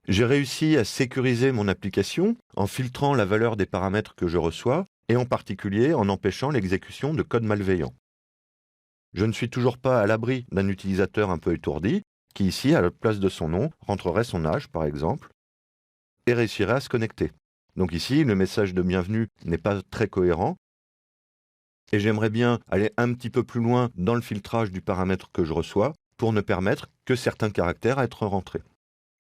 J'ai réussi à sécuriser mon application en filtrant la valeur des paramètres que je reçois et en particulier en empêchant l'exécution de code malveillant. Je ne suis toujours pas à l'abri d'un utilisateur un peu étourdi qui ici, à la place de son nom, rentrerait son âge par exemple et réussirait à se connecter. Donc ici, le message de bienvenue n'est pas très cohérent et j'aimerais bien aller un petit peu plus loin dans le filtrage du paramètre que je reçois pour ne permettre que certains caractères à être rentrés.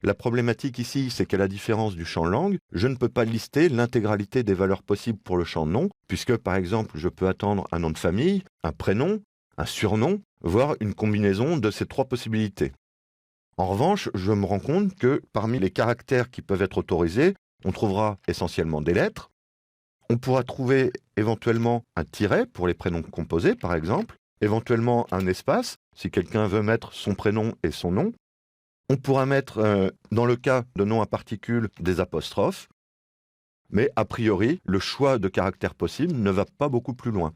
La problématique ici, c'est qu'à la différence du champ langue, je ne peux pas lister l'intégralité des valeurs possibles pour le champ nom, puisque par exemple, je peux attendre un nom de famille, un prénom, un surnom, voire une combinaison de ces trois possibilités. En revanche, je me rends compte que parmi les caractères qui peuvent être autorisés, on trouvera essentiellement des lettres. On pourra trouver éventuellement un tiret pour les prénoms composés, par exemple, éventuellement un espace, si quelqu'un veut mettre son prénom et son nom. On pourra mettre, dans le cas de noms à particules, des apostrophes, mais a priori, le choix de caractères possibles ne va pas beaucoup plus loin.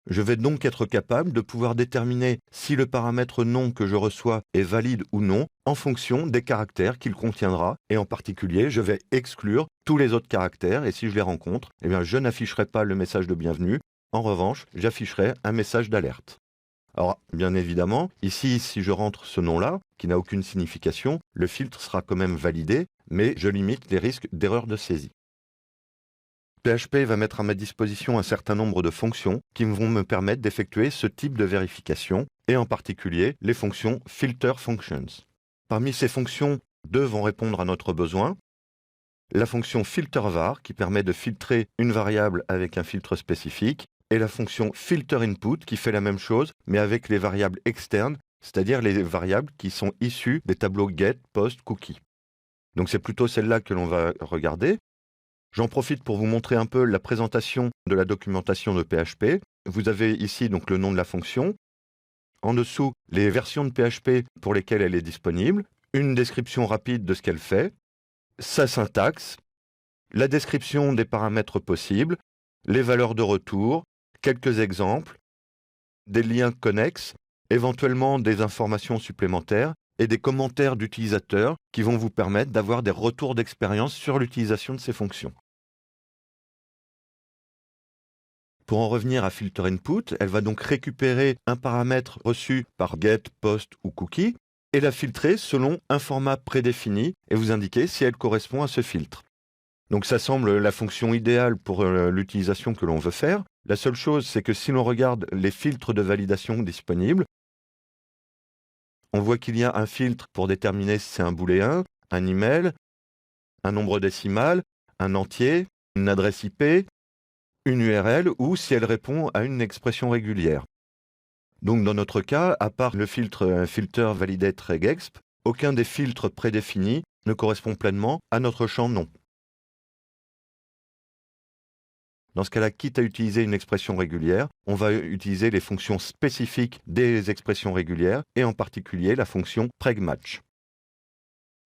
Je vais donc être capable de pouvoir déterminer si le paramètre nom que je reçois est valide ou non en fonction des caractères qu'il contiendra et en particulier, je vais exclure tous les autres caractères et si je les rencontre, eh bien, je n'afficherai pas le message de bienvenue. En revanche, j'afficherai un message d'alerte. Alors, bien évidemment, ici, si je rentre ce nom-là, qui n'a aucune signification, le filtre sera quand même validé, mais je limite les risques d'erreur de saisie. PHP va mettre à ma disposition un certain nombre de fonctions qui vont me permettre d'effectuer ce type de vérification, et en particulier les fonctions filter functions. Parmi ces fonctions, deux vont répondre à notre besoin. La fonction filterVar, qui permet de filtrer une variable avec un filtre spécifique, et la fonction filterInput, qui fait la même chose, mais avec les variables externes, c'est-à-dire les variables qui sont issues des tableaux get, post, cookie. Donc c'est plutôt celle-là que l'on va regarder. J'en profite pour vous montrer un peu la présentation de la documentation de PHP. Vous avez ici donc le nom de la fonction. En dessous, les versions de PHP pour lesquelles elle est disponible, une description rapide de ce qu'elle fait, sa syntaxe, la description des paramètres possibles, les valeurs de retour, quelques exemples, des liens connexes, éventuellement des informations supplémentaires et des commentaires d'utilisateurs qui vont vous permettre d'avoir des retours d'expérience sur l'utilisation de ces fonctions. Pour en revenir à filterInput, elle va donc récupérer un paramètre reçu par get, post ou cookie et la filtrer selon un format prédéfini et vous indiquer si elle correspond à ce filtre. Donc ça semble la fonction idéale pour l'utilisation que l'on veut faire. La seule chose, c'est que si l'on regarde les filtres de validation disponibles, on voit qu'il y a un filtre pour déterminer si c'est un booléen, un email, un nombre décimal, un entier, une adresse IP, une URL ou si elle répond à une expression régulière. Donc dans notre cas, à part le filtre filter validate regexp, aucun des filtres prédéfinis ne correspond pleinement à notre champ nom. Dans ce cas-là, quitte à utiliser une expression régulière, on va utiliser les fonctions spécifiques des expressions régulières et en particulier la fonction pregmatch.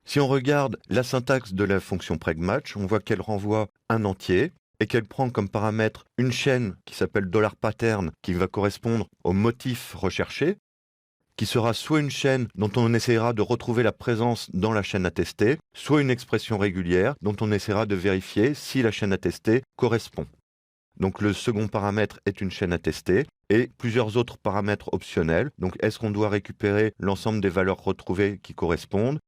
Si on regarde la syntaxe de la fonction pregmatch, on voit qu'elle renvoie un entier et qu'elle prend comme paramètre une chaîne qui s'appelle $pattern qui va correspondre au motif recherché, qui sera soit une chaîne dont on essaiera de retrouver la présence dans la chaîne attestée, soit une expression régulière dont on essaiera de vérifier si la chaîne attestée correspond. Donc le second paramètre est une chaîne attestée et plusieurs autres paramètres optionnels. Donc est-ce qu'on doit récupérer l'ensemble des valeurs retrouvées qui correspondent?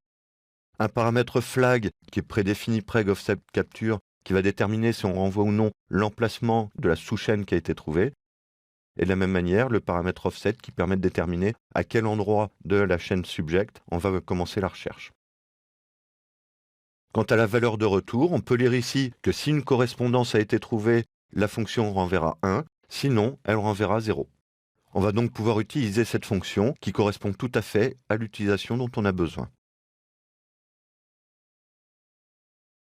Un paramètre flag qui est prédéfini preg_offset_capture qui va déterminer si on renvoie ou non l'emplacement de la sous-chaîne qui a été trouvée. Et de la même manière, le paramètre offset qui permet de déterminer à quel endroit de la chaîne subject on va commencer la recherche. Quant à la valeur de retour, on peut lire ici que si une correspondance a été trouvée, la fonction renverra 1, sinon elle renverra 0. On va donc pouvoir utiliser cette fonction qui correspond tout à fait à l'utilisation dont on a besoin.